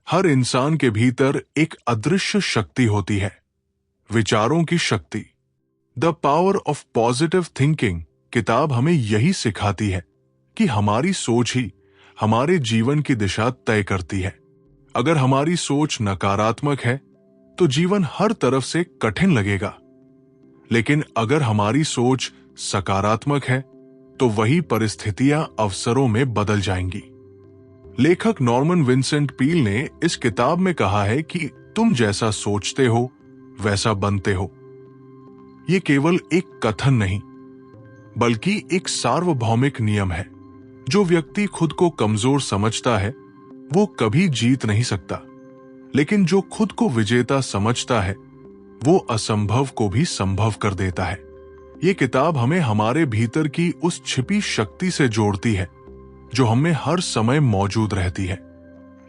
हर इंसान के भीतर एक अदृश्य शक्ति होती है, विचारों की शक्ति। The power of positive thinking किताब हमें यही सिखाती है कि हमारी सोच ही हमारे जीवन की दिशा तय करती है। अगर हमारी सोच नकारात्मक है तो जीवन हर तरफ से कठिन लगेगा, लेकिन अगर हमारी सोच सकारात्मक है तो वही परिस्थितियां अवसरों में बदल जाएंगी। लेखक नॉर्मन विंसेंट पील ने इस किताब में कहा है कि तुम जैसा सोचते हो वैसा बनते हो। ये केवल एक कथन नहीं, बल्कि एक सार्वभौमिक नियम है। जो व्यक्ति खुद को कमजोर समझता है वो कभी जीत नहीं सकता, लेकिन जो खुद को विजेता समझता है वो असंभव को भी संभव कर देता है। ये किताब हमें हमारे भीतर की उस छिपी शक्ति से जोड़ती है जो हमें हर समय मौजूद रहती है,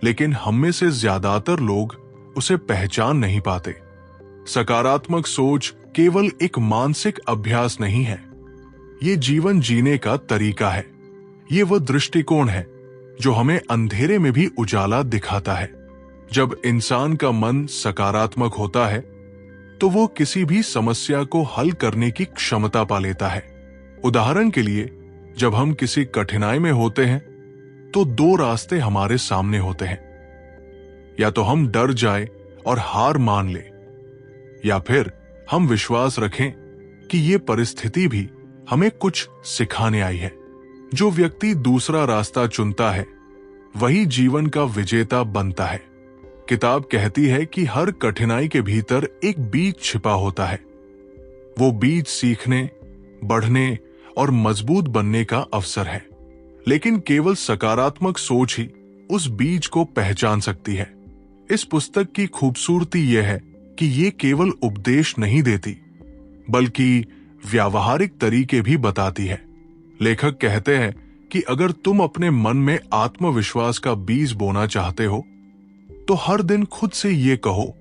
लेकिन हम में से ज्यादातर लोग उसे पहचान नहीं पाते। सकारात्मक सोच केवल एक मानसिक अभ्यास नहीं है, ये जीवन जीने का तरीका है। ये वह दृष्टिकोण है जो हमें अंधेरे में भी उजाला दिखाता है। जब इंसान का मन सकारात्मक होता है तो वो किसी भी समस्या को हल करने की क्षमता पा लेता है। उदाहरण के लिए, जब हम किसी कठिनाई में होते हैं तो दो रास्ते हमारे सामने होते हैं। या तो हम डर जाए और हार मान ले, या फिर हम विश्वास रखें कि ये परिस्थिति भी हमें कुछ सिखाने आई है। जो व्यक्ति दूसरा रास्ता चुनता है वही जीवन का विजेता बनता है। किताब कहती है कि हर कठिनाई के भीतर एक बीज छिपा होता है। वो बीज सीखने, बढ़ने और मजबूत बनने का अवसर है, लेकिन केवल सकारात्मक सोच ही उस बीज को पहचान सकती है। इस पुस्तक की खूबसूरती यह है कि ये केवल उपदेश नहीं देती, बल्कि व्यावहारिक तरीके भी बताती है। लेखक कहते हैं कि अगर तुम अपने मन में आत्मविश्वास का बीज बोना चाहते हो तो हर दिन खुद से ये कहो,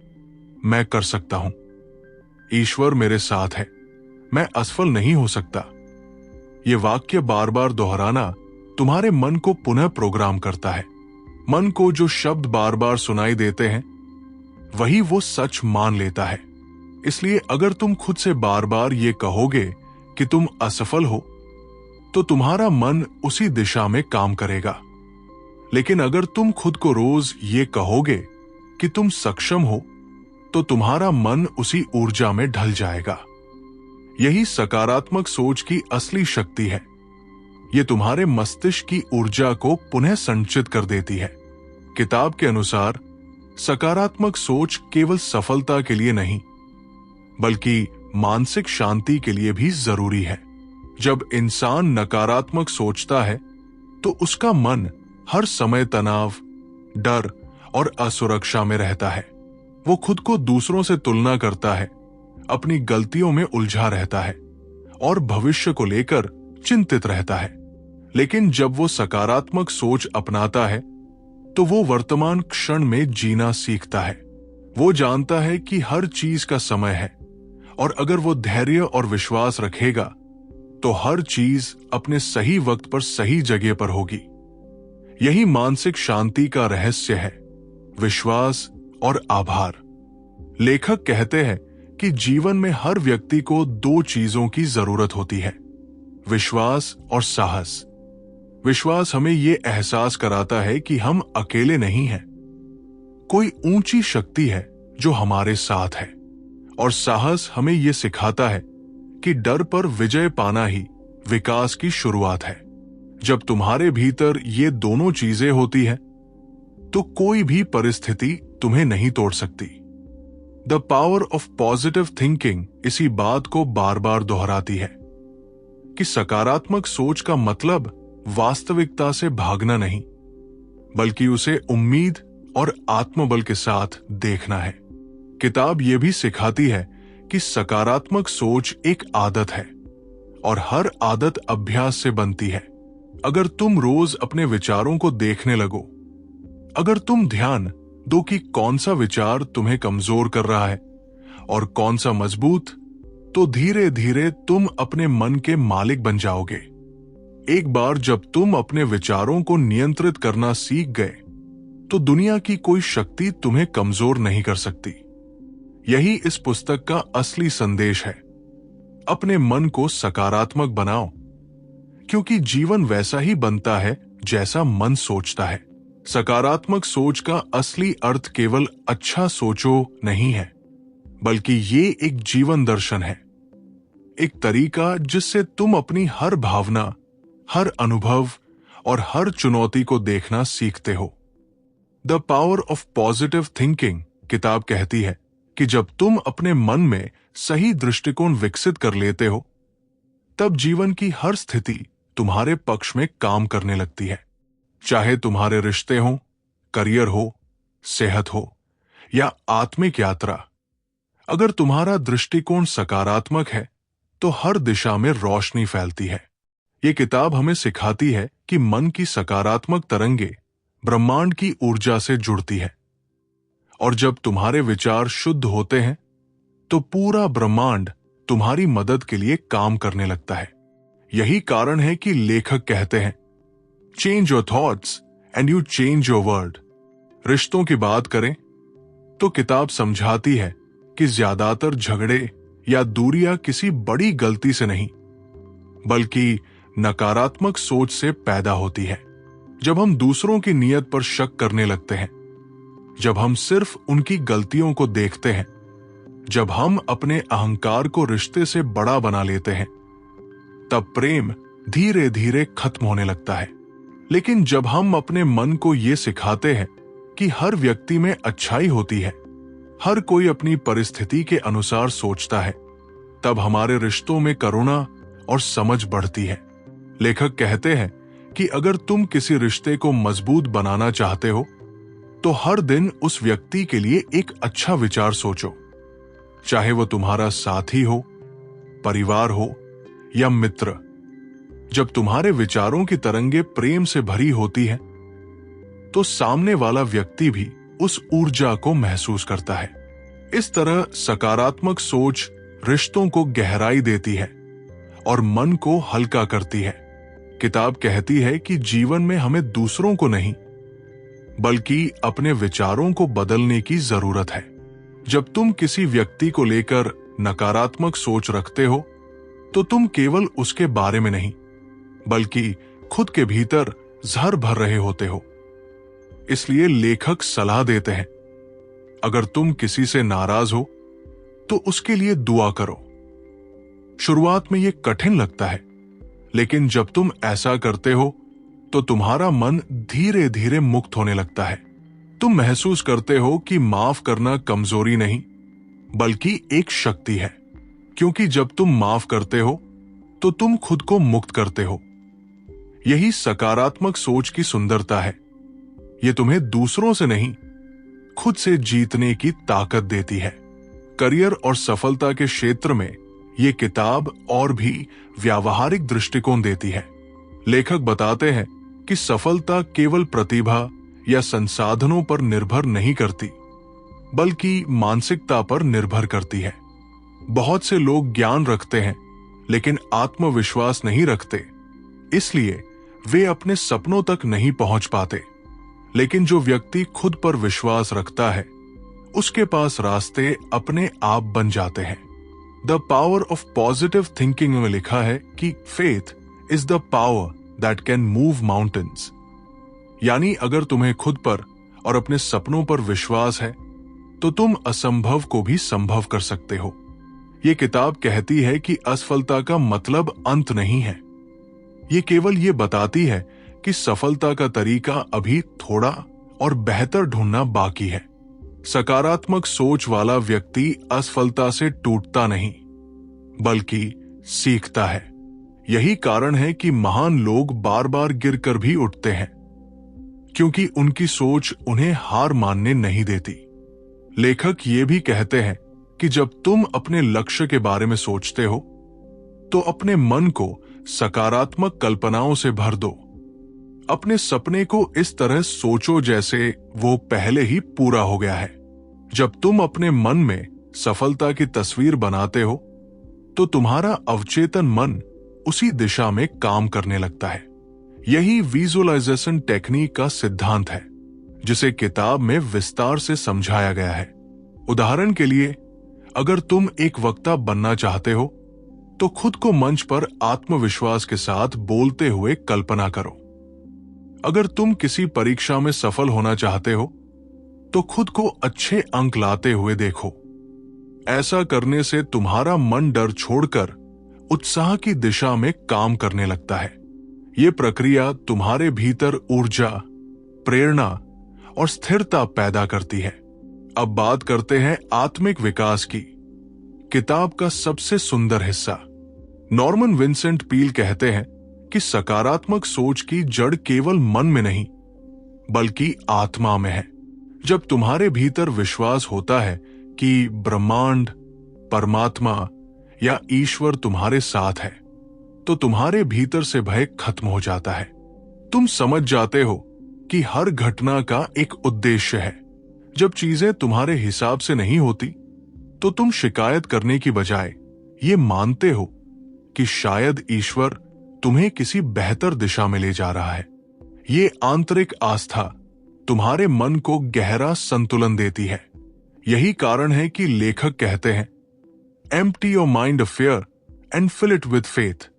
मैं कर सकता हूं, ईश्वर मेरे साथ है, मैं असफल नहीं हो सकता। ये वाक्य बार बार दोहराना तुम्हारे मन को पुनः प्रोग्राम करता है। मन को जो शब्द बार बार सुनाई देते हैं वही वो सच मान लेता है। इसलिए अगर तुम खुद से बार बार ये कहोगे कि तुम असफल हो तो तुम्हारा मन उसी दिशा में काम करेगा। लेकिन अगर तुम खुद को रोज ये कहोगे कि तुम सक्षम हो तो तुम्हारा मन उसी ऊर्जा में ढल जाएगा। यही सकारात्मक सोच की असली शक्ति है। ये तुम्हारे मस्तिष्क की ऊर्जा को पुनः संचित कर देती है। किताब के अनुसार सकारात्मक सोच केवल सफलता के लिए नहीं, बल्कि मानसिक शांति के लिए भी जरूरी है। जब इंसान नकारात्मक सोचता है तो उसका मन हर समय तनाव, डर और असुरक्षा में रहता है। वो खुद को दूसरों से तुलना करता है, अपनी गलतियों में उलझा रहता है और भविष्य को लेकर चिंतित रहता है। लेकिन जब वो सकारात्मक सोच अपनाता है तो वो वर्तमान क्षण में जीना सीखता है। वो जानता है कि हर चीज का समय है, और अगर वो धैर्य और विश्वास रखेगा तो हर चीज अपने सही वक्त पर सही जगह पर होगी। यही मानसिक शांति का रहस्य है, विश्वास और आभार। लेखक कहते हैं कि जीवन में हर व्यक्ति को दो चीजों की जरूरत होती है, विश्वास और साहस। विश्वास हमें यह एहसास कराता है कि हम अकेले नहीं हैं, कोई ऊंची शक्ति है जो हमारे साथ है। और साहस हमें यह सिखाता है कि डर पर विजय पाना ही विकास की शुरुआत है। जब तुम्हारे भीतर ये दोनों चीजें होती हैं तो कोई भी परिस्थिति तुम्हें नहीं तोड़ सकती। The power of positive thinking इसी बात को बार बार दोहराती है कि सकारात्मक सोच का मतलब वास्तविकता से भागना नहीं, बल्कि उसे उम्मीद और आत्मबल के साथ देखना है। किताब यह भी सिखाती है कि सकारात्मक सोच एक आदत है और हर आदत अभ्यास से बनती है। अगर तुम रोज अपने विचारों को देखने लगो, अगर तुम ध्यान दो कि कौन सा विचार तुम्हें कमजोर कर रहा है और कौन सा मजबूत, तो धीरे धीरे तुम अपने मन के मालिक बन जाओगे। एक बार जब तुम अपने विचारों को नियंत्रित करना सीख गए तो दुनिया की कोई शक्ति तुम्हें कमजोर नहीं कर सकती। यही इस पुस्तक का असली संदेश है। अपने मन को सकारात्मक बनाओ, क्योंकि जीवन वैसा ही बनता है जैसा मन सोचता है। सकारात्मक सोच का असली अर्थ केवल अच्छा सोचो नहीं है, बल्कि ये एक जीवन दर्शन है, एक तरीका जिससे तुम अपनी हर भावना, हर अनुभव और हर चुनौती को देखना सीखते हो। The power of positive thinking किताब कहती है कि जब तुम अपने मन में सही दृष्टिकोण विकसित कर लेते हो, तब जीवन की हर स्थिति तुम्हारे पक्ष में काम करने लगती है। चाहे तुम्हारे रिश्ते हो, करियर हो, सेहत हो या आत्मिक यात्रा, अगर तुम्हारा दृष्टिकोण सकारात्मक है तो हर दिशा में रोशनी फैलती है। ये किताब हमें सिखाती है कि मन की सकारात्मक तरंगे ब्रह्मांड की ऊर्जा से जुड़ती है, और जब तुम्हारे विचार शुद्ध होते हैं तो पूरा ब्रह्मांड तुम्हारी मदद के लिए काम करने लगता है। यही कारण है कि लेखक कहते हैं, change your thoughts and you change your world. रिश्तों की बात करें तो किताब समझाती है कि ज्यादातर झगड़े या दूरियां किसी बड़ी गलती से नहीं, बल्कि नकारात्मक सोच से पैदा होती है। जब हम दूसरों की नीयत पर शक करने लगते हैं, जब हम सिर्फ उनकी गलतियों को देखते हैं, जब हम अपने अहंकार को रिश्ते से बड़ा बना लेते हैं, तब प्रेम धीरे धीरे खत्म होने लगता है। लेकिन जब हम अपने मन को ये सिखाते हैं कि हर व्यक्ति में अच्छाई होती है, हर कोई अपनी परिस्थिति के अनुसार सोचता है, तब हमारे रिश्तों में करुणा और समझ बढ़ती है। लेखक कहते हैं कि अगर तुम किसी रिश्ते को मजबूत बनाना चाहते हो तो हर दिन उस व्यक्ति के लिए एक अच्छा विचार सोचो, चाहे वो तुम्हारा साथी हो, परिवार हो या मित्र। जब तुम्हारे विचारों की तरंगे प्रेम से भरी होती हैं, तो सामने वाला व्यक्ति भी उस ऊर्जा को महसूस करता है। इस तरह सकारात्मक सोच रिश्तों को गहराई देती है और मन को हल्का करती है। किताब कहती है कि जीवन में हमें दूसरों को नहीं, बल्कि अपने विचारों को बदलने की जरूरत है। जब तुम किसी व्यक्ति को लेकर नकारात्मक सोच रखते हो, तो तुम केवल उसके बारे में नहीं, बल्कि खुद के भीतर जहर भर रहे होते हो। इसलिए लेखक सलाह देते हैं, अगर तुम किसी से नाराज हो तो उसके लिए दुआ करो। शुरुआत में यह कठिन लगता है, लेकिन जब तुम ऐसा करते हो तो तुम्हारा मन धीरे धीरे मुक्त होने लगता है। तुम महसूस करते हो कि माफ करना कमजोरी नहीं, बल्कि एक शक्ति है, क्योंकि जब तुम माफ करते हो तो तुम खुद को मुक्त करते हो। यही सकारात्मक सोच की सुंदरता है। यह तुम्हें दूसरों से नहीं, खुद से जीतने की ताकत देती है। करियर और सफलता के क्षेत्र में यह किताब और भी व्यावहारिक दृष्टिकोण देती है। लेखक बताते हैं कि सफलता केवल प्रतिभा या संसाधनों पर निर्भर नहीं करती, बल्कि मानसिकता पर निर्भर करती है। बहुत से लोग ज्ञान रखते हैं, लेकिन आत्मविश्वास नहीं रखते, इसलिए वे अपने सपनों तक नहीं पहुंच पाते। लेकिन जो व्यक्ति खुद पर विश्वास रखता है, उसके पास रास्ते अपने आप बन जाते हैं। The power of positive thinking में लिखा है कि faith is the power that can move mountains. यानी अगर तुम्हें खुद पर और अपने सपनों पर विश्वास है, तो तुम असंभव को भी संभव कर सकते हो। यह किताब कहती है कि असफलता का मतलब अंत नहीं है। ये केवल ये बताती है कि सफलता का तरीका अभी थोड़ा और बेहतर ढूंढना बाकी है। सकारात्मक सोच वाला व्यक्ति असफलता से टूटता नहीं, बल्कि सीखता है। यही कारण है कि महान लोग बार बार गिरकर भी उठते हैं, क्योंकि उनकी सोच उन्हें हार मानने नहीं देती। लेखक ये भी कहते हैं कि जब तुम अपने लक्ष्य के बारे में सोचते हो, तो अपने मन को सकारात्मक कल्पनाओं से भर दो। अपने सपने को इस तरह सोचो जैसे वो पहले ही पूरा हो गया है। जब तुम अपने मन में सफलता की तस्वीर बनाते हो, तो तुम्हारा अवचेतन मन उसी दिशा में काम करने लगता है। यही विजुअलाइजेशन टेक्निक का सिद्धांत है। जिसे किताब में विस्तार से समझाया गया है। उदाहरण के लिए, अगर तुम एक वक्ता बनना चाहते हो तो खुद को मंच पर आत्मविश्वास के साथ बोलते हुए कल्पना करो। अगर तुम किसी परीक्षा में सफल होना चाहते हो तो खुद को अच्छे अंक लाते हुए देखो। ऐसा करने से तुम्हारा मन डर छोड़कर उत्साह की दिशा में काम करने लगता है। यह प्रक्रिया तुम्हारे भीतर ऊर्जा, प्रेरणा और स्थिरता पैदा करती है। अब बात करते हैं आत्मिक विकास की। किताब का सबसे सुंदर हिस्सा। नॉर्मन विंसेंट पील कहते हैं कि सकारात्मक सोच की जड़ केवल मन में नहीं बल्कि आत्मा में है। जब तुम्हारे भीतर विश्वास होता है कि ब्रह्मांड, परमात्मा या ईश्वर तुम्हारे साथ है, तो तुम्हारे भीतर से भय खत्म हो जाता है। तुम समझ जाते हो कि हर घटना का एक उद्देश्य है। जब चीजें तुम्हारे हिसाब से नहीं होती तो तुम शिकायत करने की बजाय ये मानते हो कि शायद ईश्वर तुम्हें किसी बेहतर दिशा में ले जा रहा है। ये आंतरिक आस्था तुम्हारे मन को गहरा संतुलन देती है। यही कारण है कि लेखक कहते हैं, empty your mind of fear and fill it with faith.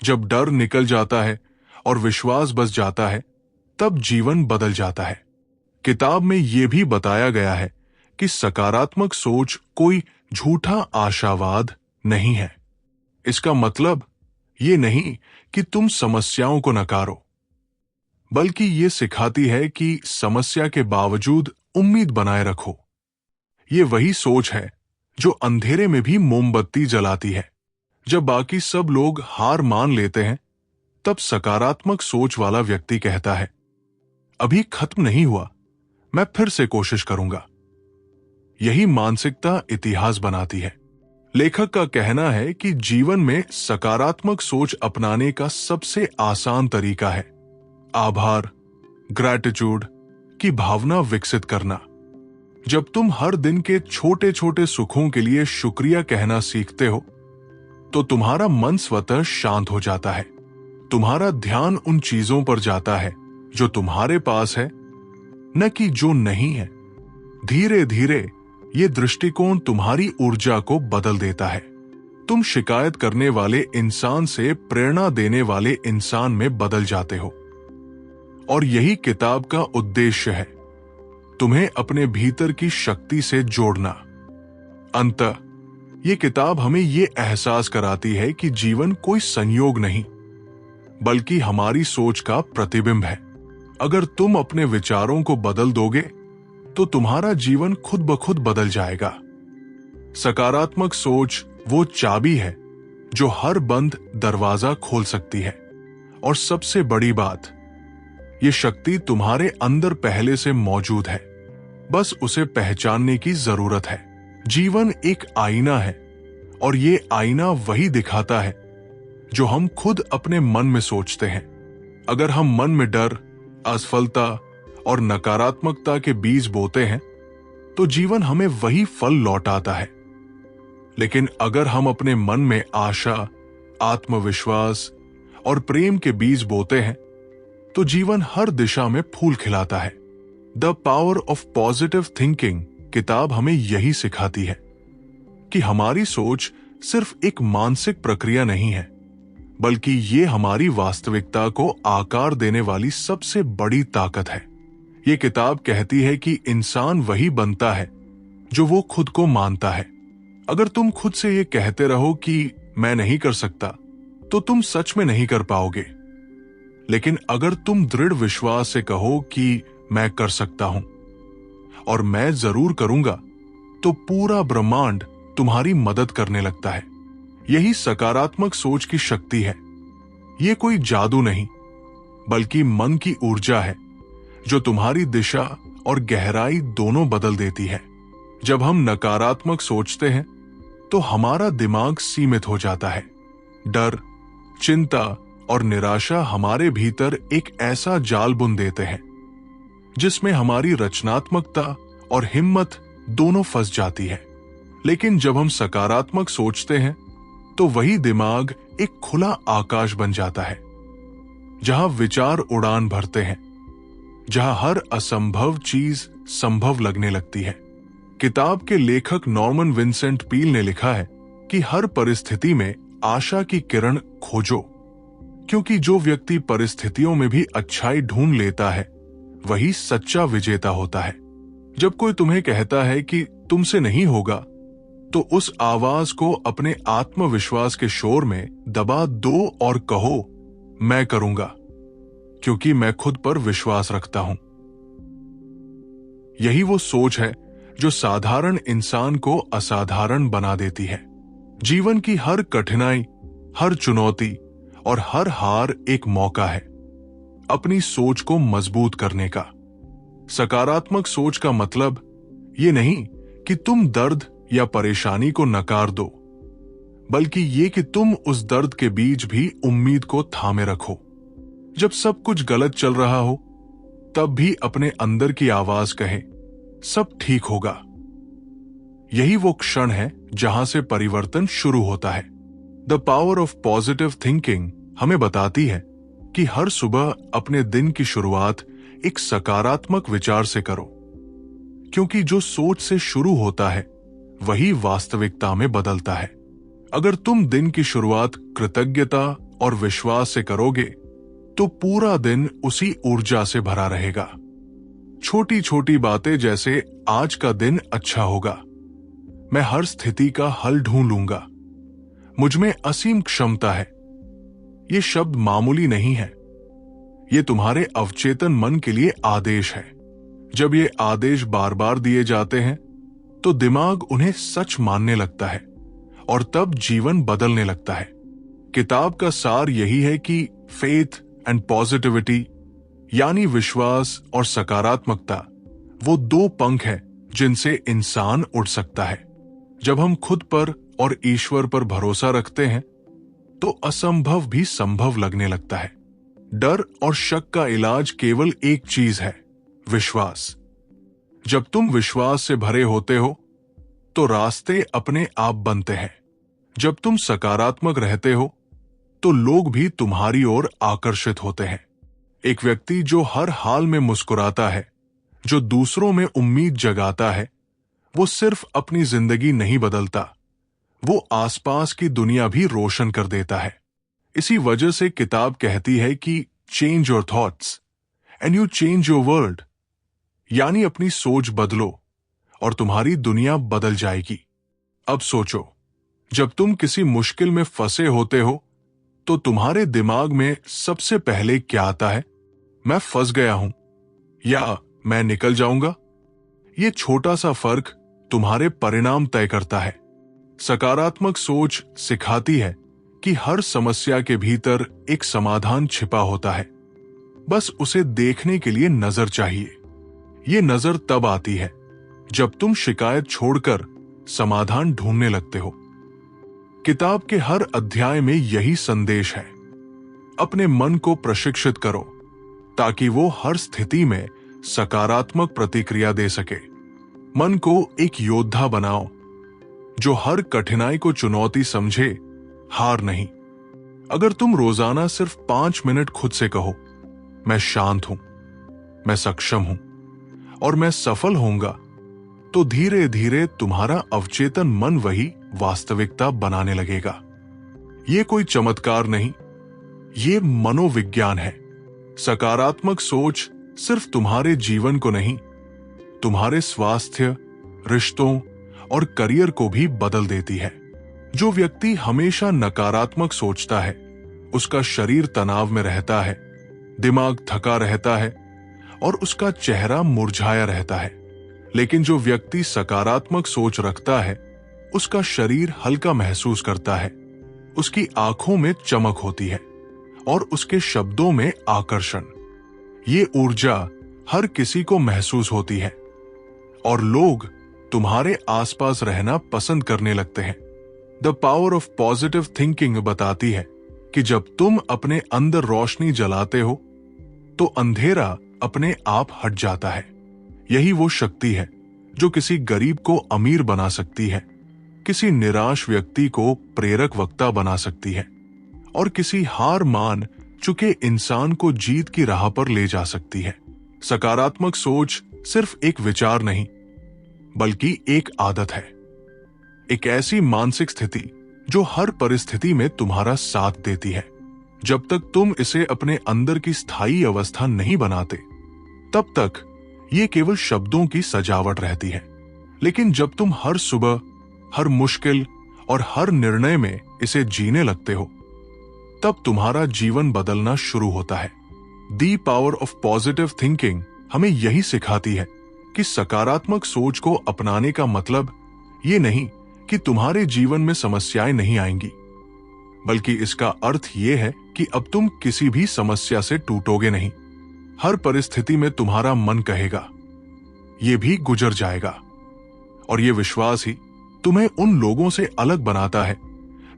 जब डर निकल जाता है और विश्वास बस जाता है, तब जीवन बदल जाता है। किताब में यह भी बताया गया है कि सकारात्मक सोच कोई झूठा आशावाद नहीं है। इसका मतलब ये नहीं कि तुम समस्याओं को नकारो, बल्कि ये सिखाती है कि समस्या के बावजूद उम्मीद बनाए रखो। ये वही सोच है जो अंधेरे में भी मोमबत्ती जलाती है। जब बाकी सब लोग हार मान लेते हैं, तब सकारात्मक सोच वाला व्यक्ति कहता है, अभी खत्म नहीं हुआ, मैं फिर से कोशिश करूंगा। यही मानसिकता इतिहास बनाती है। लेखक का कहना है कि जीवन में सकारात्मक सोच अपनाने का सबसे आसान तरीका है आभार, ग्रैटिट्यूड की भावना विकसित करना। जब तुम हर दिन के छोटे छोटे सुखों के लिए शुक्रिया कहना सीखते हो, तो तुम्हारा मन स्वतः शांत हो जाता है। तुम्हारा ध्यान उन चीजों पर जाता है जो तुम्हारे पास है, न कि जो नहीं है। धीरे धीरे ये दृष्टिकोण तुम्हारी ऊर्जा को बदल देता है। तुम शिकायत करने वाले इंसान से प्रेरणा देने वाले इंसान में बदल जाते हो। और यही किताब का उद्देश्य है, तुम्हें अपने भीतर की शक्ति से जोड़ना। अंततः ये किताब हमें ये एहसास कराती है कि जीवन कोई संयोग नहीं, बल्कि हमारी सोच का प्रतिबिंब है। अगर तुम अपने विचारों को बदल दोगे तो तुम्हारा जीवन खुद ब खुद बदल जाएगा। सकारात्मक सोच वो चाबी है जो हर बंद दरवाजा खोल सकती है। और सबसे बड़ी बात, ये शक्ति तुम्हारे अंदर पहले से मौजूद है, बस उसे पहचानने की जरूरत है। जीवन एक आईना है और ये आईना वही दिखाता है जो हम खुद अपने मन में सोचते हैं। अगर हम मन में डर, असफलता और नकारात्मकता के बीज बोते हैं, तो जीवन हमें वही फल लौटाता है। लेकिन अगर हम अपने मन में आशा, आत्मविश्वास और प्रेम के बीज बोते हैं, तो जीवन हर दिशा में फूल खिलाता है। The power of positive thinking किताब हमें यही सिखाती है कि हमारी सोच सिर्फ एक मानसिक प्रक्रिया नहीं है, बल्कि ये हमारी वास्तविकता को आकार देने वाली सबसे बड़ी ताकत है। ये किताब कहती है कि इंसान वही बनता है जो वो खुद को मानता है। अगर तुम खुद से ये कहते रहो कि मैं नहीं कर सकता, तो तुम सच में नहीं कर पाओगे। लेकिन अगर तुम दृढ़ विश्वास से कहो कि मैं कर सकता हूं और मैं जरूर करूंगा, तो पूरा ब्रह्मांड तुम्हारी मदद करने लगता है। यही सकारात्मक सोच की शक्ति है। यह कोई जादू नहीं, बल्कि मन की ऊर्जा है जो तुम्हारी दिशा और गहराई दोनों बदल देती है। जब हम नकारात्मक सोचते हैं तो हमारा दिमाग सीमित हो जाता है। डर, चिंता और निराशा हमारे भीतर एक ऐसा जाल बुन देते हैं जिसमें हमारी रचनात्मकता और हिम्मत दोनों फंस जाती है। लेकिन जब हम सकारात्मक सोचते हैं तो वही दिमाग एक खुला आकाश बन जाता है, जहां विचार उड़ान भरते हैं। जहां हर असंभव चीज संभव लगने लगती है। किताब के लेखक नॉर्मन विंसेंट पील ने लिखा है कि हर परिस्थिति में आशा की किरण खोजो, क्योंकि जो व्यक्ति परिस्थितियों में भी अच्छाई ढूंढ लेता है वही सच्चा विजेता होता है। जब कोई तुम्हें कहता है कि तुमसे नहीं होगा, तो उस आवाज को अपने आत्मविश्वास के शोर में दबा दो और कहो, मैं करूंगा, क्योंकि मैं खुद पर विश्वास रखता हूं। यही वो सोच है जो साधारण इंसान को असाधारण बना देती है। जीवन की हर कठिनाई, हर चुनौती और हर हार एक मौका है अपनी सोच को मजबूत करने का। सकारात्मक सोच का मतलब ये नहीं कि तुम दर्द या परेशानी को नकार दो, बल्कि ये कि तुम उस दर्द के बीच भी उम्मीद को थामे रखो। जब सब कुछ गलत चल रहा हो, तब भी अपने अंदर की आवाज कहे, सब ठीक होगा। यही वो क्षण है जहां से परिवर्तन शुरू होता है। The power of positive thinking हमें बताती है कि हर सुबह अपने दिन की शुरुआत एक सकारात्मक विचार से करो, क्योंकि जो सोच से शुरू होता है वही वास्तविकता में बदलता है। अगर तुम दिन की शुरुआत कृतज्ञता और विश्वास से करोगे, तो पूरा दिन उसी ऊर्जा से भरा रहेगा। छोटी छोटी बातें जैसे आज का दिन अच्छा होगा, मैं हर स्थिति का हल ढूंढ लूंगा, मुझ में असीम क्षमता है, ये शब्द मामूली नहीं है, ये तुम्हारे अवचेतन मन के लिए आदेश है। जब ये आदेश बार बार दिए जाते हैं, तो दिमाग उन्हें सच मानने लगता है और तब जीवन बदलने लगता है। किताब का सार यही है कि फेथ एंड पॉजिटिविटी, यानी विश्वास और सकारात्मकता, वो दो पंख हैं जिनसे इंसान उड़ सकता है। जब हम खुद पर और ईश्वर पर भरोसा रखते हैं, तो असंभव भी संभव लगने लगता है। डर और शक का इलाज केवल एक चीज है, विश्वास। जब तुम विश्वास से भरे होते हो, तो रास्ते अपने आप बनते हैं। जब तुम सकारात्मक रहते हो, तो लोग भी तुम्हारी ओर आकर्षित होते हैं। एक व्यक्ति जो हर हाल में मुस्कुराता है, जो दूसरों में उम्मीद जगाता है, वो सिर्फ अपनी जिंदगी नहीं बदलता, वो आसपास की दुनिया भी रोशन कर देता है। इसी वजह से किताब कहती है कि change your thoughts and you change your world, यानी अपनी सोच बदलो और तुम्हारी दुनिया बदल जाएगी। अब सोचो, जब तुम किसी मुश्किल में फंसे होते हो, तो तुम्हारे दिमाग में सबसे पहले क्या आता है? मैं फंस गया हूं या मैं निकल जाऊंगा? ये छोटा सा फर्क तुम्हारे परिणाम तय करता है। सकारात्मक सोच सिखाती है कि हर समस्या के भीतर एक समाधान छिपा होता है, बस उसे देखने के लिए नजर चाहिए। ये नजर तब आती है जब तुम शिकायत छोड़कर समाधान ढूंढने लगते हो। किताब के हर अध्याय में यही संदेश है। अपने मन को प्रशिक्षित करो ताकि वो हर स्थिति में सकारात्मक प्रतिक्रिया दे सके। मन को एक योद्धा बनाओ जो हर कठिनाई को चुनौती समझे, हार नहीं। अगर तुम रोजाना सिर्फ 5 मिनट खुद से कहो, मैं शांत हूं, मैं सक्षम हूं और मैं सफल होऊंगा, तो धीरे धीरे तुम्हारा अवचेतन मन वही वास्तविकता बनाने लगेगा। ये कोई चमत्कार नहीं, ये मनोविज्ञान है। सकारात्मक सोच सिर्फ तुम्हारे जीवन को नहीं, तुम्हारे स्वास्थ्य, रिश्तों और करियर को भी बदल देती है। जो व्यक्ति हमेशा नकारात्मक सोचता है, उसका शरीर तनाव में रहता है, दिमाग थका रहता है और उसका चेहरा मुरझाया रहता है। लेकिन जो व्यक्ति सकारात्मक सोच रखता है, उसका शरीर हल्का महसूस करता है, उसकी आंखों में चमक होती है और उसके शब्दों में आकर्षण। ये ऊर्जा हर किसी को महसूस होती है और लोग तुम्हारे आसपास रहना पसंद करने लगते हैं। The power of positive thinking बताती है कि जब तुम अपने अंदर रोशनी जलाते हो, तो अंधेरा अपने आप हट जाता है। यही वो शक्ति है जो किसी गरीब को अमीर बना सकती है, किसी निराश व्यक्ति को प्रेरक वक्ता बना सकती है और किसी हार मान चुके इंसान को जीत की राह पर ले जा सकती है। सकारात्मक सोच सिर्फ एक विचार नहीं, बल्कि एक आदत है। एक ऐसी मानसिक स्थिति जो हर परिस्थिति में तुम्हारा साथ देती है। जब तक तुम इसे अपने अंदर की स्थायी अवस्था नहीं बनाते, तब तक ये केवल शब्दों की सजावट रहती है। लेकिन जब तुम हर सुबह, हर मुश्किल और हर निर्णय में इसे जीने लगते हो, तब तुम्हारा जीवन बदलना शुरू होता है। The power of positive thinking हमें यही सिखाती है कि सकारात्मक सोच को अपनाने का मतलब ये नहीं कि तुम्हारे जीवन में समस्याएं नहीं आएंगी, बल्कि इसका अर्थ ये है कि अब तुम किसी भी समस्या से टूटोगे नहीं। हर परिस्थिति में तुम्हारा मन कहेगा, ये भी गुजर जाएगा। और ये विश्वास ही तुम्हें उन लोगों से अलग बनाता है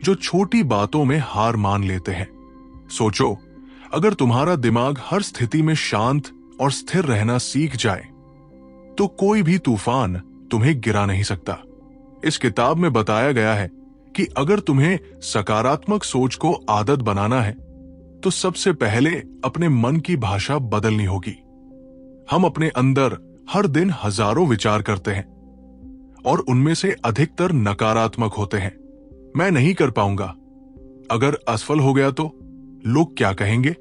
जो छोटी बातों में हार मान लेते हैं। सोचो, अगर तुम्हारा दिमाग हर स्थिति में शांत और स्थिर रहना सीख जाए, तो कोई भी तूफान तुम्हें गिरा नहीं सकता। इस किताब में बताया गया है कि अगर तुम्हें सकारात्मक सोच को आदत बनाना है, तो सबसे पहले अपने मन की भाषा बदलनी होगी। हम अपने अंदर हर दिन हजारों विचार करते हैं और उनमें से अधिकतर नकारात्मक होते हैं। मैं नहीं कर पाऊंगा, अगर असफल हो गया तो लोग क्या कहेंगे?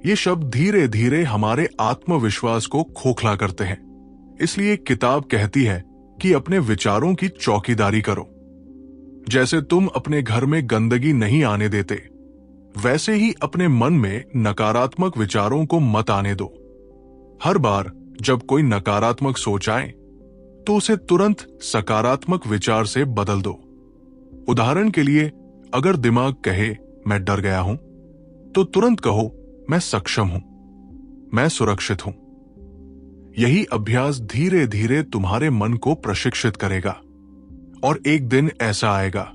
ये शब्द धीरे धीरे हमारे आत्मविश्वास को खोखला करते हैं। इसलिए किताब कहती है कि अपने विचारों की चौकीदारी करो। जैसे तुम अपने घर में गंदगी नहीं आने देते, वैसे ही अपने मन में नकारात्मक विचारों को मत आने दो। हर बार जब कोई नकारात्मक सोच आए, तो उसे तुरंत सकारात्मक विचार से बदल दो। उदाहरण के लिए, अगर दिमाग कहे मैं डर गया हूं, तो तुरंत कहो मैं सक्षम हूं, मैं सुरक्षित हूं। यही अभ्यास धीरे धीरे तुम्हारे मन को प्रशिक्षित करेगा और एक दिन ऐसा आएगा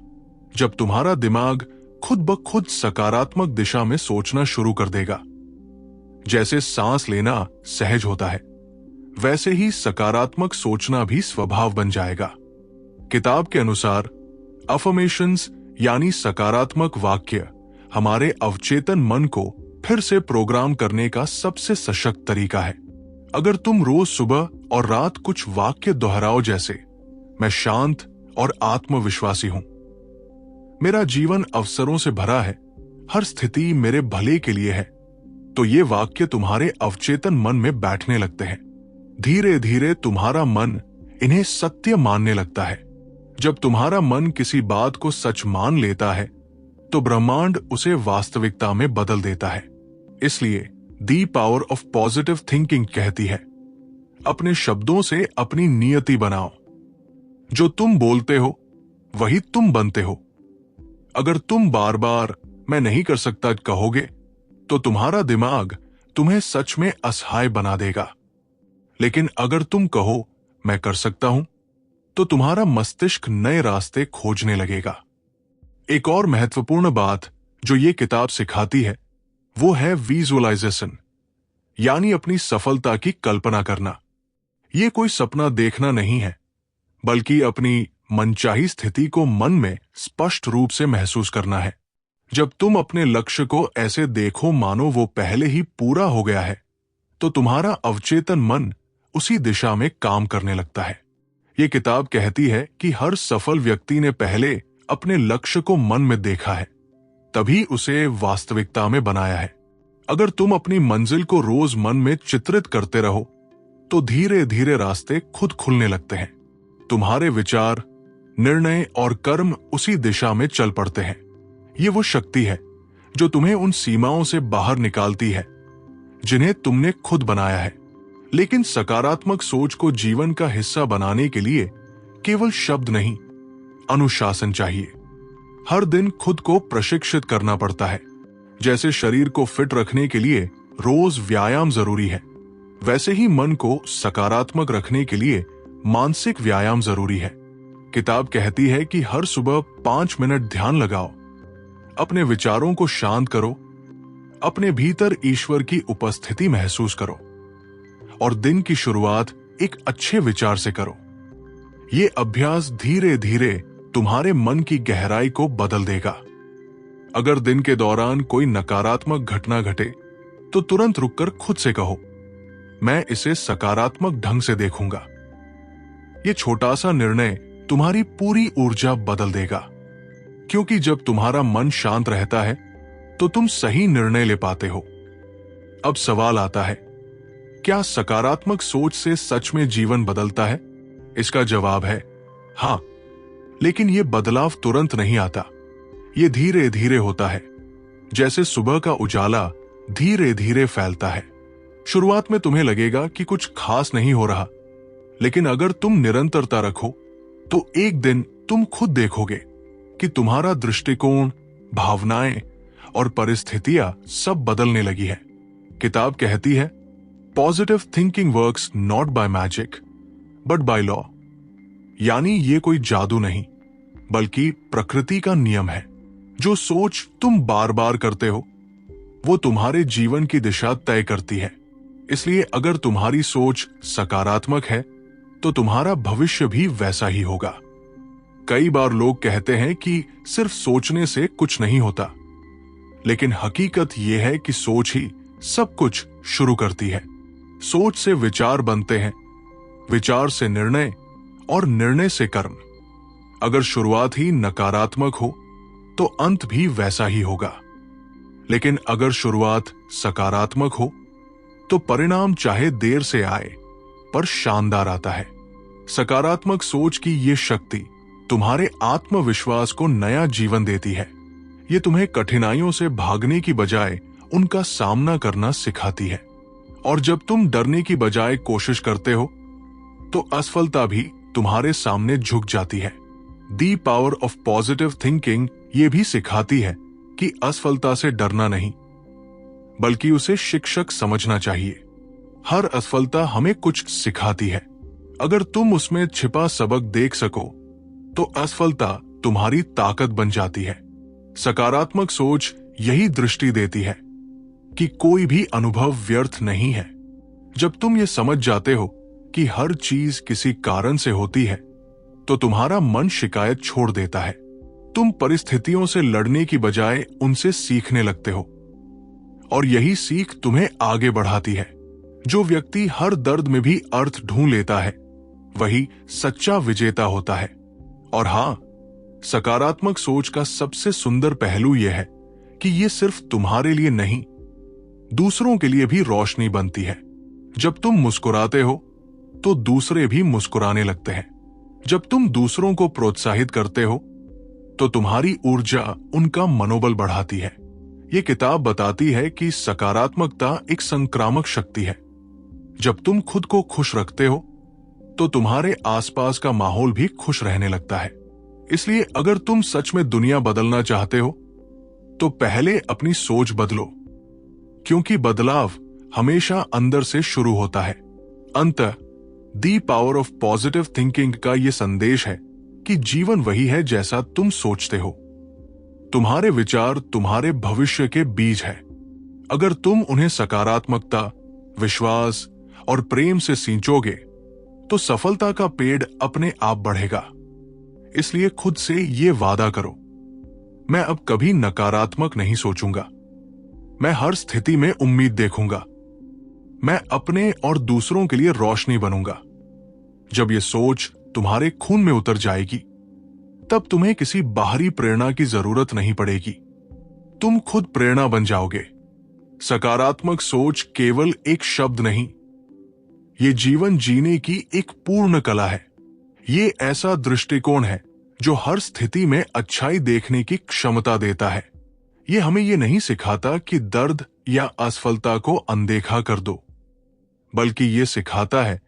जब तुम्हारा दिमाग खुद ब खुद सकारात्मक दिशा में सोचना शुरू कर देगा। जैसे सांस लेना सहज होता है, वैसे ही सकारात्मक सोचना भी स्वभाव बन जाएगा। किताब के अनुसार अफर्मेशंस यानी सकारात्मक वाक्य हमारे अवचेतन मन को फिर से प्रोग्राम करने का सबसे सशक्त तरीका है। अगर तुम रोज सुबह और रात कुछ वाक्य दोहराओ, जैसे मैं शांत और आत्मविश्वासी हूं, मेरा जीवन अवसरों से भरा है, हर स्थिति मेरे भले के लिए है, तो ये वाक्य तुम्हारे अवचेतन मन में बैठने लगते हैं। धीरे धीरे तुम्हारा मन इन्हें सत्य मानने लगता है। जब तुम्हारा मन किसी बात को सच मान लेता है, तो ब्रह्मांड उसे वास्तविकता में बदल देता है। इसलिए the power of positive thinking कहती है, अपने शब्दों से अपनी नियति बनाओ। जो तुम बोलते हो वही तुम बनते हो। अगर तुम बार बार मैं नहीं कर सकता कहोगे, तो तुम्हारा दिमाग तुम्हें सच में असहाय बना देगा। लेकिन अगर तुम कहो मैं कर सकता हूं, तो तुम्हारा मस्तिष्क नए रास्ते खोजने लगेगा। एक और महत्वपूर्ण बात जो ये किताब सिखाती है, वो है विजुअलाइजेशन, यानी अपनी सफलता की कल्पना करना। ये कोई सपना देखना नहीं है, बल्कि अपनी मनचाही स्थिति को मन में स्पष्ट रूप से महसूस करना है। जब तुम अपने लक्ष्य को ऐसे देखो मानो वो पहले ही पूरा हो गया है, तो तुम्हारा अवचेतन मन उसी दिशा में काम करने लगता है। ये किताब कहती है कि हर सफल व्यक्ति ने पहले अपने लक्ष्य को मन में देखा है, तभी उसे वास्तविकता में बनाया है। अगर तुम अपनी मंजिल को रोज मन में चित्रित करते रहो, तो धीरे धीरे रास्ते खुद खुलने लगते हैं। तुम्हारे विचार, निर्णय और कर्म उसी दिशा में चल पड़ते हैं। ये वो शक्ति है जो तुम्हें उन सीमाओं से बाहर निकालती है जिन्हें तुमने खुद बनाया है। लेकिन सकारात्मक सोच को जीवन का हिस्सा बनाने के लिए केवल शब्द नहीं, अनुशासन चाहिए। हर दिन खुद को प्रशिक्षित करना पड़ता है। जैसे शरीर को फिट रखने के लिए रोज व्यायाम जरूरी है, वैसे ही मन को सकारात्मक रखने के लिए मानसिक व्यायाम जरूरी है। किताब कहती है कि हर सुबह 5 मिनट ध्यान लगाओ, अपने विचारों को शांत करो, अपने भीतर ईश्वर की उपस्थिति महसूस करो और दिन की शुरुआत एक अच्छे विचार से करो। ये अभ्यास धीरे धीरे तुम्हारे मन की गहराई को बदल देगा। अगर दिन के दौरान कोई नकारात्मक घटना घटे, तो तुरंत रुककर खुद से कहो, मैं इसे सकारात्मक ढंग से देखूंगा। ये छोटा सा निर्णय तुम्हारी पूरी ऊर्जा बदल देगा, क्योंकि जब तुम्हारा मन शांत रहता है तो तुम सही निर्णय ले पाते हो। अब सवाल आता है, क्या सकारात्मक सोच से सच में जीवन बदलता है? इसका जवाब है हां, लेकिन यह बदलाव तुरंत नहीं आता। यह धीरे धीरे होता है, जैसे सुबह का उजाला धीरे धीरे फैलता है। शुरुआत में तुम्हें लगेगा कि कुछ खास नहीं हो रहा, लेकिन अगर तुम निरंतरता रखो तो एक दिन तुम खुद देखोगे कि तुम्हारा दृष्टिकोण, भावनाएं और परिस्थितियां सब बदलने लगी है। किताब कहती है, positive thinking works not by magic but by law. यानी ये कोई जादू नहीं, बल्कि प्रकृति का नियम है। जो सोच तुम बार बार करते हो वो तुम्हारे जीवन की दिशा तय करती है। इसलिए अगर तुम्हारी सोच सकारात्मक है तो तुम्हारा भविष्य भी वैसा ही होगा। कई बार लोग कहते हैं कि सिर्फ सोचने से कुछ नहीं होता, लेकिन हकीकत यह है कि सोच ही सब कुछ शुरू करती है। सोच से विचार बनते हैं, विचार से निर्णय और निर्णय से कर्म। अगर शुरुआत ही नकारात्मक हो तो अंत भी वैसा ही होगा, लेकिन अगर शुरुआत सकारात्मक हो तो परिणाम चाहे देर से आए पर शानदार आता है। सकारात्मक सोच की ये शक्ति तुम्हारे आत्मविश्वास को नया जीवन देती है। ये तुम्हें कठिनाइयों से भागने की बजाय उनका सामना करना सिखाती है। और जब तुम डरने की बजाय कोशिश करते हो तो असफलता भी तुम्हारे सामने झुक जाती है। The power of positive thinking ये भी सिखाती है कि असफलता से डरना नहीं, बल्कि उसे शिक्षक समझना चाहिए। हर असफलता हमें कुछ सिखाती है। अगर तुम उसमें छिपा सबक देख सको तो असफलता तुम्हारी ताकत बन जाती है। सकारात्मक सोच यही दृष्टि देती है कि कोई भी अनुभव व्यर्थ नहीं है। जब तुम ये समझ जाते हो कि हर चीज किसी कारण से होती है तो तुम्हारा मन शिकायत छोड़ देता है। तुम परिस्थितियों से लड़ने की बजाय उनसे सीखने लगते हो, और यही सीख तुम्हें आगे बढ़ाती है। जो व्यक्ति हर दर्द में भी अर्थ ढूंढ लेता है वही सच्चा विजेता होता है। और हां, सकारात्मक सोच का सबसे सुंदर पहलू यह है कि यह सिर्फ तुम्हारे लिए नहीं, दूसरों के लिए भी रोशनी बनती है। जब तुम मुस्कुराते हो तो दूसरे भी मुस्कुराने लगते हैं। जब तुम दूसरों को प्रोत्साहित करते हो तो तुम्हारी ऊर्जा उनका मनोबल बढ़ाती है। यह किताब बताती है कि सकारात्मकता एक संक्रामक शक्ति है। जब तुम खुद को खुश रखते हो तो तुम्हारे आसपास का माहौल भी खुश रहने लगता है। इसलिए अगर तुम सच में दुनिया बदलना चाहते हो तो पहले अपनी सोच बदलो, क्योंकि बदलाव हमेशा अंदर से शुरू होता है। अंततः the power of positive thinking का यह संदेश है कि जीवन वही है जैसा तुम सोचते हो। तुम्हारे विचार तुम्हारे भविष्य के बीज है। अगर तुम उन्हें सकारात्मकता, विश्वास और प्रेम से सींचोगे तो सफलता का पेड़ अपने आप बढ़ेगा। इसलिए खुद से यह वादा करो, मैं अब कभी नकारात्मक नहीं सोचूंगा। मैं हर स्थिति में उम्मीद देखूंगा। मैं अपने और दूसरों के लिए रोशनी बनूंगा। जब यह सोच तुम्हारे खून में उतर जाएगी तब तुम्हें किसी बाहरी प्रेरणा की जरूरत नहीं पड़ेगी। तुम खुद प्रेरणा बन जाओगे। सकारात्मक सोच केवल एक शब्द नहीं, यह जीवन जीने की एक पूर्ण कला है। यह ऐसा दृष्टिकोण है जो हर स्थिति में अच्छाई देखने की क्षमता देता है। यह हमें यह नहीं सिखाता कि दर्द या असफलता को अनदेखा कर दो, बल्कि यह सिखाता है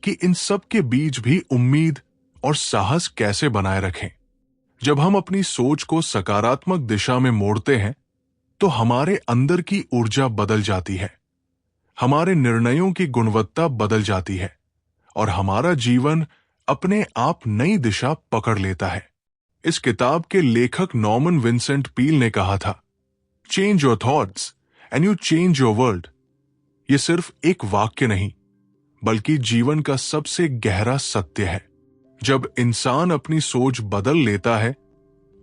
कि इन सब के बीच भी उम्मीद और साहस कैसे बनाए रखें। जब हम अपनी सोच को सकारात्मक दिशा में मोड़ते हैं तो हमारे अंदर की ऊर्जा बदल जाती है, हमारे निर्णयों की गुणवत्ता बदल जाती है और हमारा जीवन अपने आप नई दिशा पकड़ लेता है। इस किताब के लेखक नॉर्मन विंसेंट पील ने कहा था, change your thoughts and you change your world. यह सिर्फ एक वाक्य नहीं, बल्कि जीवन का सबसे गहरा सत्य है। जब इंसान अपनी सोच बदल लेता है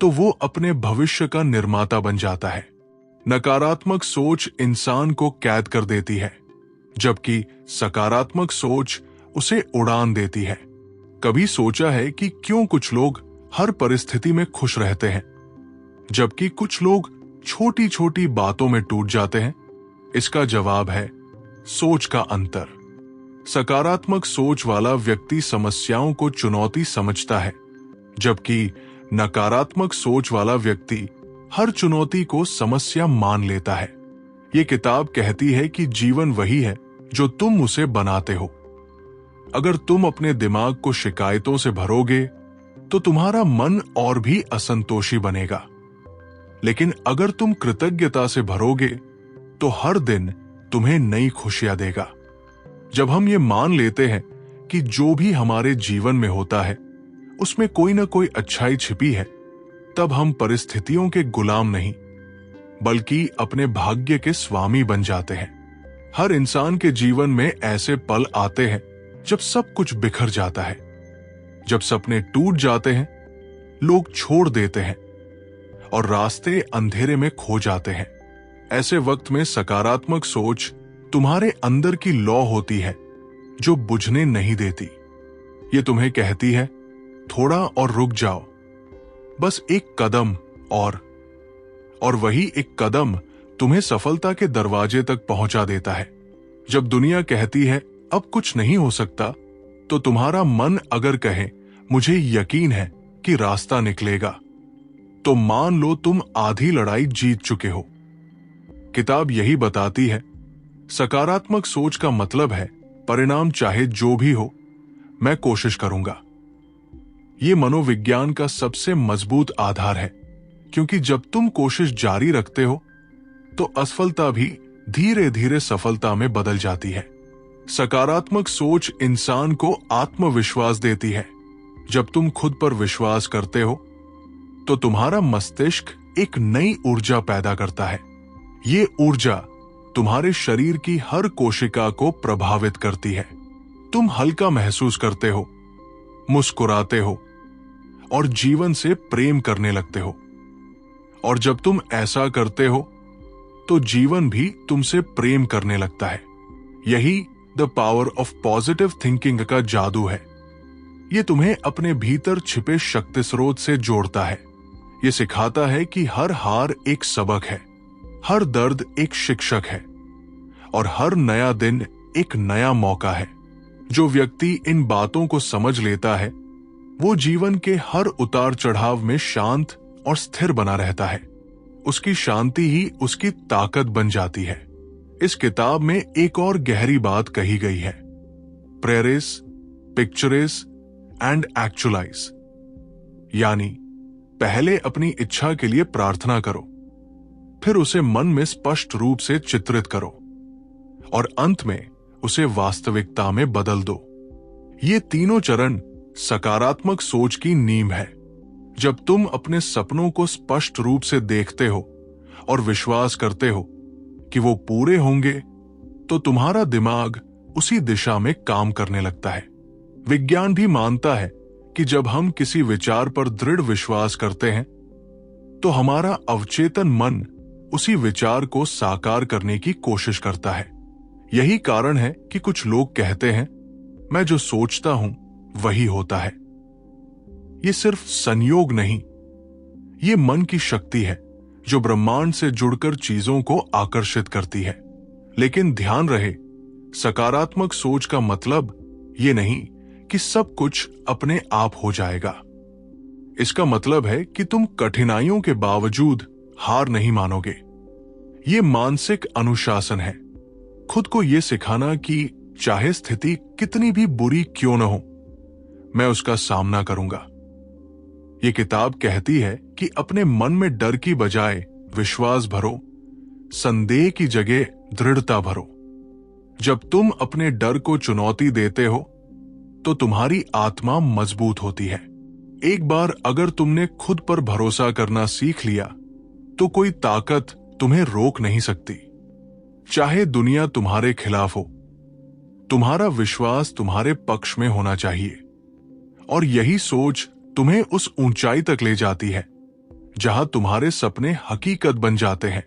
तो वो अपने भविष्य का निर्माता बन जाता है। नकारात्मक सोच इंसान को कैद कर देती है, जबकि सकारात्मक सोच उसे उड़ान देती है। कभी सोचा है कि क्यों कुछ लोग हर परिस्थिति में खुश रहते हैं, जबकि कुछ लोग छोटी छोटी बातों में टूट जाते हैं? इसका जवाब है सोच का अंतर। सकारात्मक सोच वाला व्यक्ति समस्याओं को चुनौती समझता है, जबकि नकारात्मक सोच वाला व्यक्ति हर चुनौती को समस्या मान लेता है। ये किताब कहती है कि जीवन वही है जो तुम उसे बनाते हो। अगर तुम अपने दिमाग को शिकायतों से भरोगे तो तुम्हारा मन और भी असंतोषी बनेगा, लेकिन अगर तुम कृतज्ञता से भरोगे तो हर दिन तुम्हें नई खुशियां देगा। जब हम ये मान लेते हैं कि जो भी हमारे जीवन में होता है उसमें कोई ना कोई अच्छाई छिपी है, तब हम परिस्थितियों के गुलाम नहीं बल्कि अपने भाग्य के स्वामी बन जाते हैं। हर इंसान के जीवन में ऐसे पल आते हैं जब सब कुछ बिखर जाता है, जब सपने टूट जाते हैं, लोग छोड़ देते हैं और रास्ते अंधेरे में खो जाते हैं। ऐसे वक्त में सकारात्मक सोच तुम्हारे अंदर की लौ होती है जो बुझने नहीं देती। ये तुम्हें कहती है थोड़ा और रुक जाओ, बस एक कदम और वही एक कदम तुम्हें सफलता के दरवाजे तक पहुंचा देता है। जब दुनिया कहती है अब कुछ नहीं हो सकता, तो तुम्हारा मन अगर कहे मुझे यकीन है कि रास्ता निकलेगा, तो मान लो तुम आधी लड़ाई जीत चुके हो। किताब यही बताती है, सकारात्मक सोच का मतलब है परिणाम चाहे जो भी हो, मैं कोशिश करूंगा। ये मनोविज्ञान का सबसे मजबूत आधार है, क्योंकि जब तुम कोशिश जारी रखते हो तो असफलता भी धीरे धीरे सफलता में बदल जाती है। सकारात्मक सोच इंसान को आत्मविश्वास देती है। जब तुम खुद पर विश्वास करते हो तो तुम्हारा मस्तिष्क एक नई ऊर्जा पैदा करता है। ये ऊर्जा तुम्हारे शरीर की हर कोशिका को प्रभावित करती है। तुम हल्का महसूस करते हो, मुस्कुराते हो और जीवन से प्रेम करने लगते हो। और जब तुम ऐसा करते हो तो जीवन भी तुमसे प्रेम करने लगता है। यही the power of positive thinking का जादू है। ये तुम्हें अपने भीतर छिपे शक्ति स्रोत से जोड़ता है। ये सिखाता है कि हर हार एक सबक है, हर दर्द एक शिक्षक है और हर नया दिन एक नया मौका है। जो व्यक्ति इन बातों को समझ लेता है वो जीवन के हर उतार चढ़ाव में शांत और स्थिर बना रहता है। उसकी शांति ही उसकी ताकत बन जाती है। इस किताब में एक और गहरी बात कही गई है, प्रेयरिस, पिक्चरिस एंड एक्चुअलाइज, यानी पहले अपनी इच्छा के लिए प्रार्थना करो, फिर उसे मन में स्पष्ट रूप से चित्रित करो और अंत में उसे वास्तविकता में बदल दो। ये तीनों चरण सकारात्मक सोच की नींव है। जब तुम अपने सपनों को स्पष्ट रूप से देखते हो और विश्वास करते हो कि वो पूरे होंगे, तो तुम्हारा दिमाग उसी दिशा में काम करने लगता है। विज्ञान भी मानता है कि जब हम किसी विचार पर दृढ़ विश्वास करते हैं तो हमारा अवचेतन मन उसी विचार को साकार करने की कोशिश करता है। यही कारण है कि कुछ लोग कहते हैं, मैं जो सोचता हूं वही होता है। ये सिर्फ संयोग नहीं, ये मन की शक्ति है जो ब्रह्मांड से जुड़कर चीजों को आकर्षित करती है। लेकिन ध्यान रहे, सकारात्मक सोच का मतलब ये नहीं कि सब कुछ अपने आप हो जाएगा। इसका मतलब है कि तुम कठिनाइयों के बावजूद हार नहीं मानोगे। ये मानसिक अनुशासन है, खुद को यह सिखाना कि चाहे स्थिति कितनी भी बुरी क्यों न हो, मैं उसका सामना करूंगा। ये किताब कहती है कि अपने मन में डर की बजाय विश्वास भरो, संदेह की जगह दृढ़ता भरो। जब तुम अपने डर को चुनौती देते हो तो तुम्हारी आत्मा मजबूत होती है। एक बार अगर तुमने खुद पर भरोसा करना सीख लिया तो कोई ताकत तुम्हें रोक नहीं सकती। चाहे दुनिया तुम्हारे खिलाफ हो, तुम्हारा विश्वास तुम्हारे पक्ष में होना चाहिए। और यही सोच तुम्हें उस ऊंचाई तक ले जाती है जहां तुम्हारे सपने हकीकत बन जाते हैं।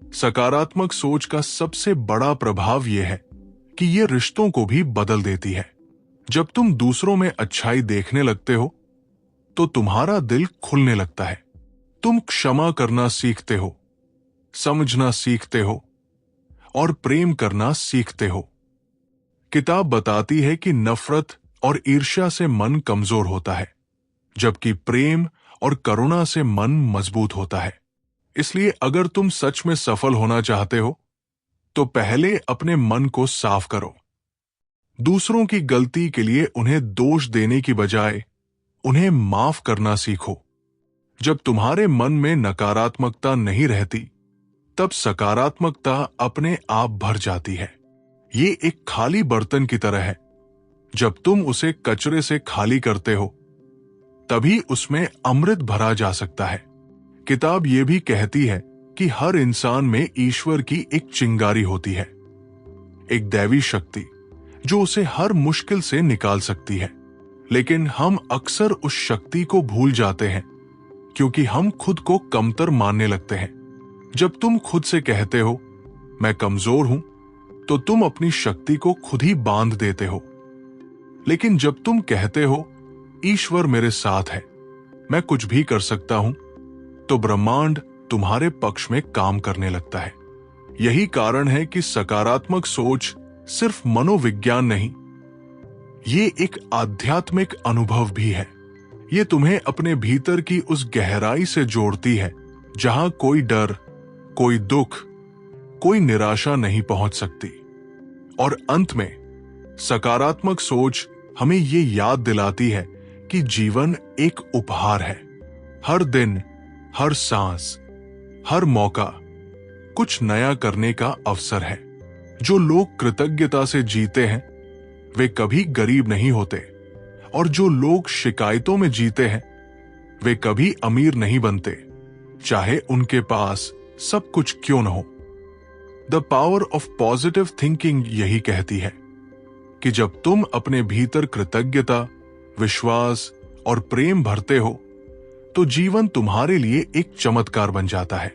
सकारात्मक सोच का सबसे बड़ा प्रभाव यह है कि ये रिश्तों को भी बदल देती है। जब तुम दूसरों में अच्छाई देखने लगते हो तो तुम्हारा दिल खुलने लगता है। तुम क्षमा करना सीखते हो, समझना सीखते हो और प्रेम करना सीखते हो। किताब बताती है कि नफरत और ईर्ष्या से मन कमजोर होता है, जबकि प्रेम और करुणा से मन मजबूत होता है। इसलिए अगर तुम सच में सफल होना चाहते हो तो पहले अपने मन को साफ करो। दूसरों की गलती के लिए उन्हें दोष देने की बजाय उन्हें माफ करना सीखो। जब तुम्हारे मन में नकारात्मकता नहीं रहती, तब सकारात्मकता अपने आप भर जाती है। ये एक खाली बर्तन की तरह है। जब तुम उसे कचरे से खाली करते हो, तभी उसमें अमृत भरा जा सकता है। किताब ये भी कहती है कि हर इंसान में ईश्वर की एक चिंगारी होती है, एक दैवी शक्ति जो उसे हर मुश्किल से निकाल सकती है। लेकिन हम अक्सर उस शक्ति को भूल जाते हैं क्योंकि हम खुद को कमतर मानने लगते हैं। जब तुम खुद से कहते हो मैं कमजोर हूं, तो तुम अपनी शक्ति को खुद ही बांध देते हो। लेकिन जब तुम कहते हो ईश्वर मेरे साथ है, मैं कुछ भी कर सकता हूं, तो ब्रह्मांड तुम्हारे पक्ष में काम करने लगता है। यही कारण है कि सकारात्मक सोच सिर्फ मनोविज्ञान नहीं, ये एक आध्यात्मिक अनुभव भी है। ये तुम्हें अपने भीतर की उस गहराई से जोड़ती है जहां कोई डर, कोई दुख, कोई निराशा नहीं पहुंच सकती। और अंत में सकारात्मक सोच हमें ये याद दिलाती है कि जीवन एक उपहार है। हर दिन, हर सांस, हर मौका कुछ नया करने का अवसर है। जो लोग कृतज्ञता से जीते हैं वे कभी गरीब नहीं होते, और जो लोग शिकायतों में जीते हैं वे कभी अमीर नहीं बनते, चाहे उनके पास सब कुछ क्यों न हो। The power of positive thinking यही कहती है कि जब तुम अपने भीतर कृतज्ञता, विश्वास और प्रेम भरते हो, तो जीवन तुम्हारे लिए एक चमत्कार बन जाता है।